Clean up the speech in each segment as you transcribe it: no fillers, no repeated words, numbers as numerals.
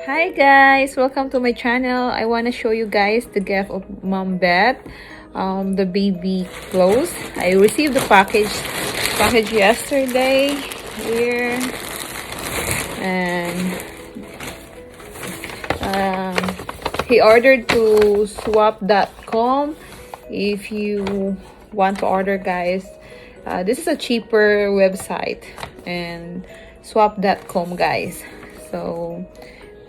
Hi guys, welcome to my channel. I want to show you guys the gift of Mom Beth, the baby clothes. I received the package yesterday here, and he ordered to swap.com. If you want to order, guys, this is a cheaper website, and swap.com, guys. So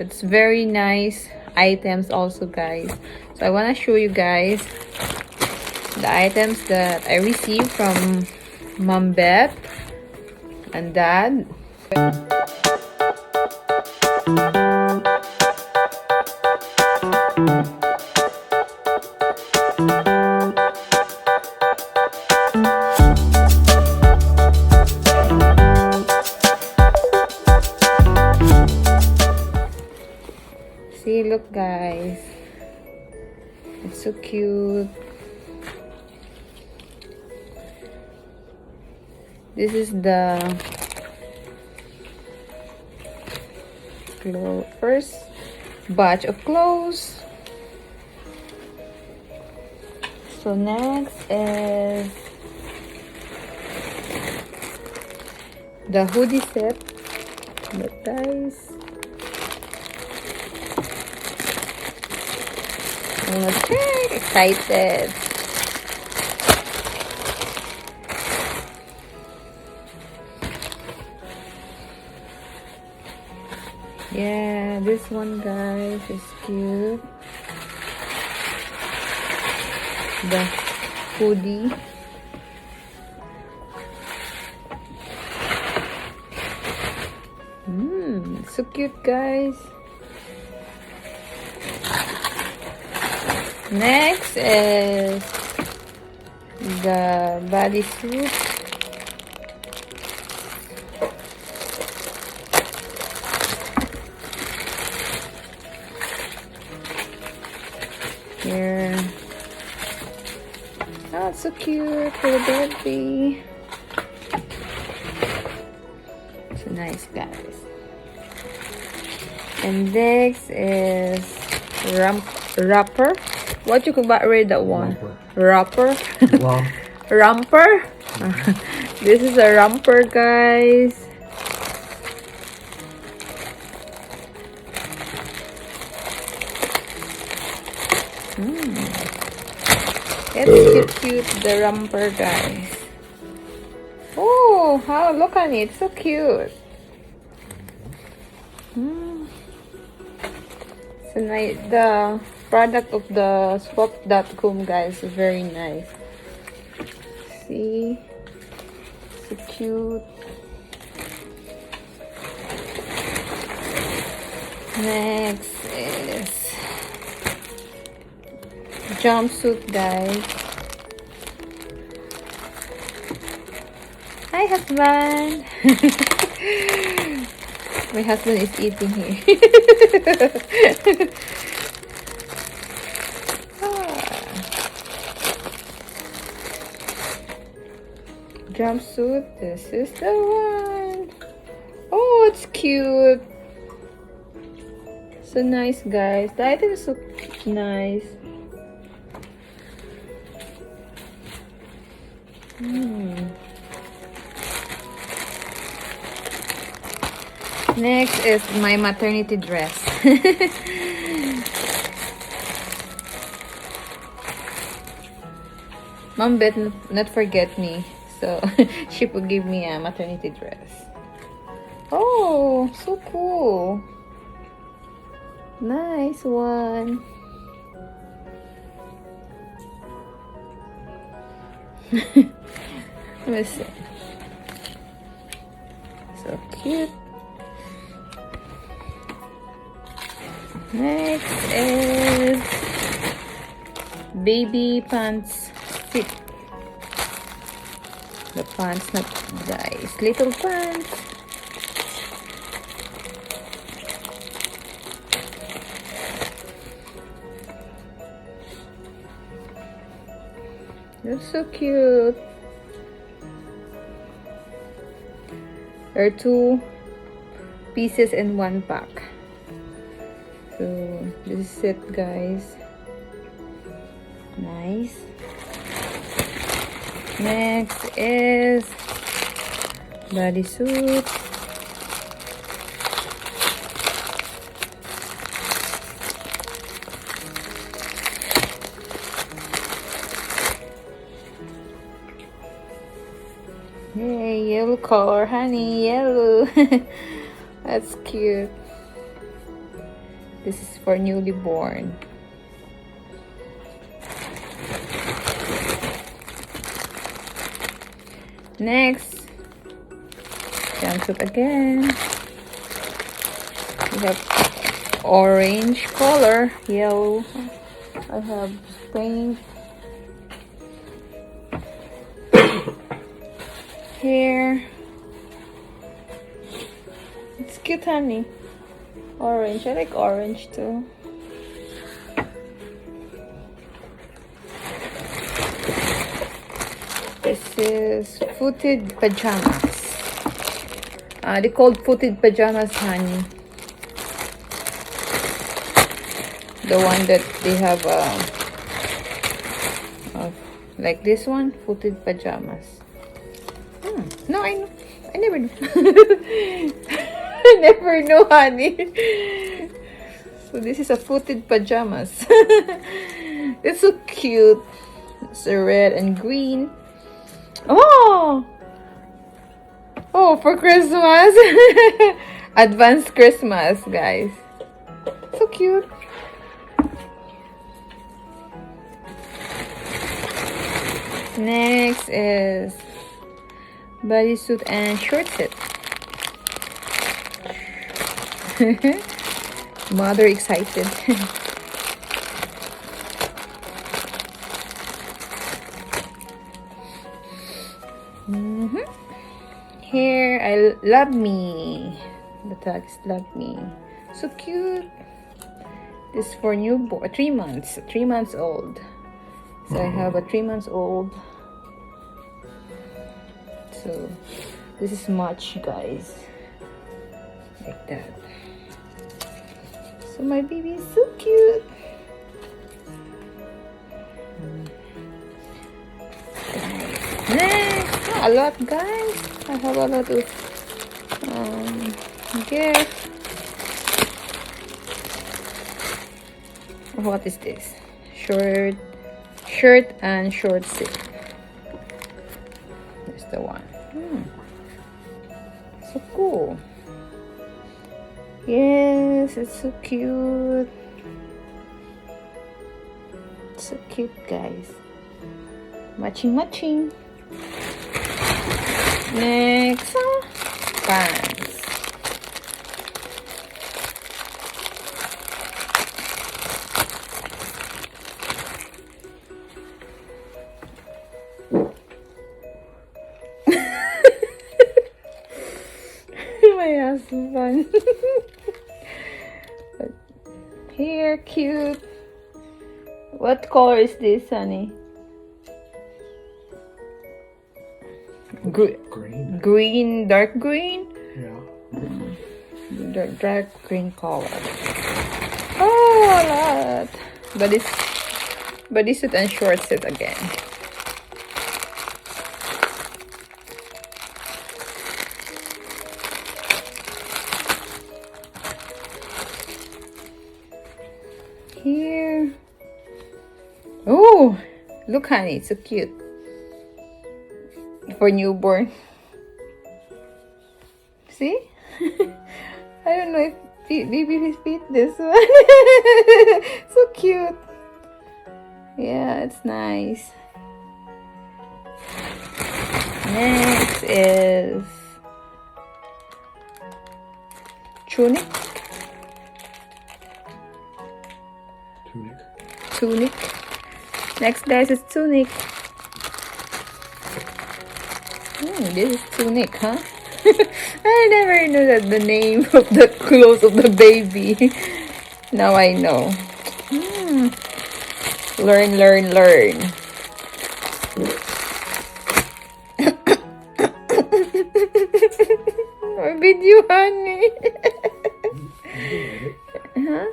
it's very nice items also, guys. So I want to show you guys the items that I received from Mom Beth and Dad. See, look guys, it's so cute. This is the first batch of clothes. So next is the hoodie set. Look guys, I'm okay, excited. Yeah, this one guys is cute. The hoodie. So cute guys. Next is the bodysuit. Here. Oh, it's so cute for the baby. So nice guys. And next is wrapper. What you could read that one? Wrapper. Romper. This is a romper, guys. It's cute, the romper, guys. Oh, how look on it, so cute. So nice. The product of the swap.com, guys, is very nice. See, so cute. Next is jumpsuit, guys. Hi husband. My husband is eating here. Jumpsuit, this is the one. Oh, it's cute. So nice, guys. The item is so nice. Next is my maternity dress. Mom Beth not forget me, so she would give me a maternity dress. Oh, so cool. Nice one. Let me see. So cute. Next is baby pants fit. The pants, not guys, little pants. They're so cute. There are 2 pieces in 1 pack. This is it, guys. Nice. Next is bodysuit. Yay, yellow color, honey, yellow. That's cute. This is for newly born. Next, jumpsuit again. We have orange color, yellow. I have pink. Here. It's cute, honey. Orange. I like orange too. This is footed pajamas. They called footed pajamas, honey. The one that they have, like this one, footed pajamas. No, I know. I never know. I never know, honey. So this is a footed pajamas. It's so cute. It's a red and green. Oh, for Christmas. Advanced Christmas, guys. So cute. Next is bodysuit and short set. Mother excited. Here, I love me. The tag is love me. So cute. This is for newborn, 3 months, 3 months old. So I have a 3 months old. So this is much, guys, like that. So my baby is so cute. Next, a lot, guys. I have a lot of gifts. What is this? Shirt and short sleeve. That's the one. So cool. Yes, it's so cute. So cute, guys. Matching. Next, pants. My husband. Here, cute. What color is this, honey? Green, dark green? Yeah. Dark green color. Oh, a lot. Bodysuit and short set again. Here. Oh, look, honey, it's so cute. For newborn. See? I don't know if baby fit this one. So cute. Yeah, it's nice. Next is tunic. Next, guys, is tunic. This is tunic, huh? I never knew that the name of the clothes of the baby. Now I know. Learn. Or video, honey. Huh?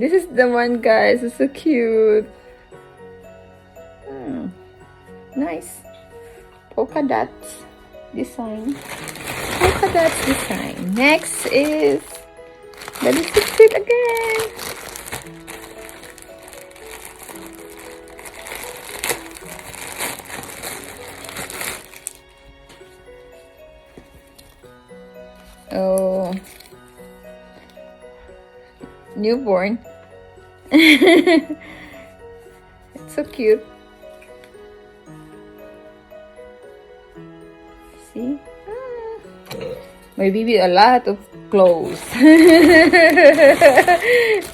This is the one, guys. It's so cute. Nice. Polka dots design. Polka dots design. Next is the biscuit treat again. Oh, newborn. It's so cute. See? My baby, a lot of clothes. I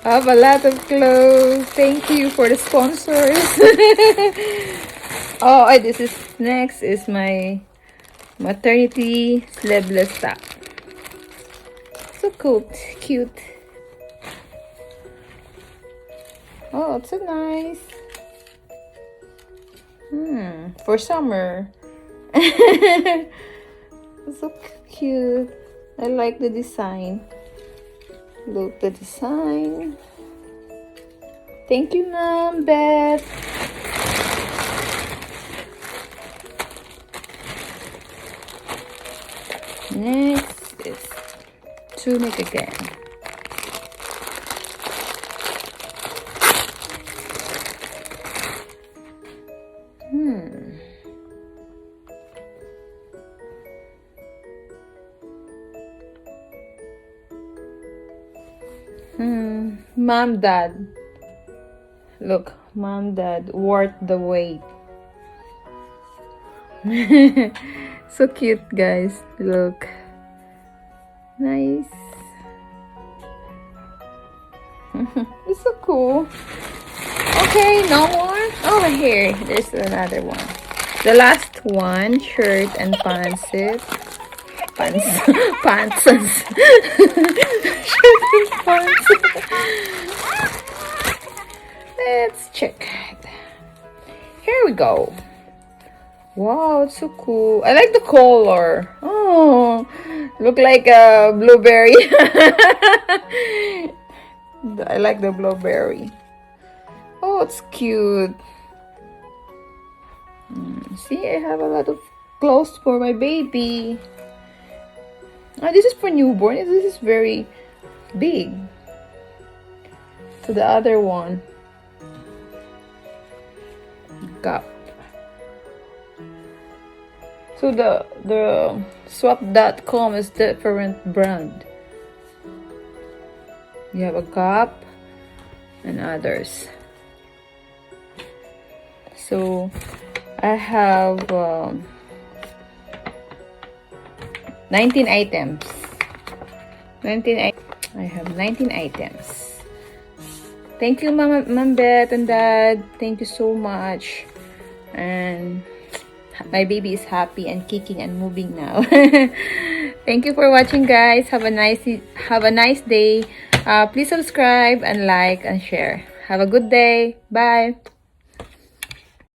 have a lot of clothes. Thank you for the sponsors. Oh, this is next is my maternity sleeveless top. So cute. Oh, it's so nice. For summer. So cute. I like the design. Look, the design. Thank you, Mom, Beth. Next is tunic again. Mom, Dad. Look, Mom, Dad, worth the wait. So cute, guys. Look. Nice. It's so cool. Okay, no more. Over here, there's another one. The last one, shirt and pants. Pants. Shirt and pants. Let's check. Here we go. Wow, it's so cool. I like the color. Oh, look like a blueberry. I like the blueberry. Oh, it's cute. See, I have a lot of clothes for my baby. This is for newborn. This is very big. To the other one. Gap. So the swap.com is different brand. You have a Gap and others. So I have 19 items. I have 19 items. Thank you, Mom, Beth, and Dad. Thank you so much. And my baby is happy and kicking and moving now. Thank you for watching, guys. Have a nice day. Please subscribe and like and share. Have a good day. Bye.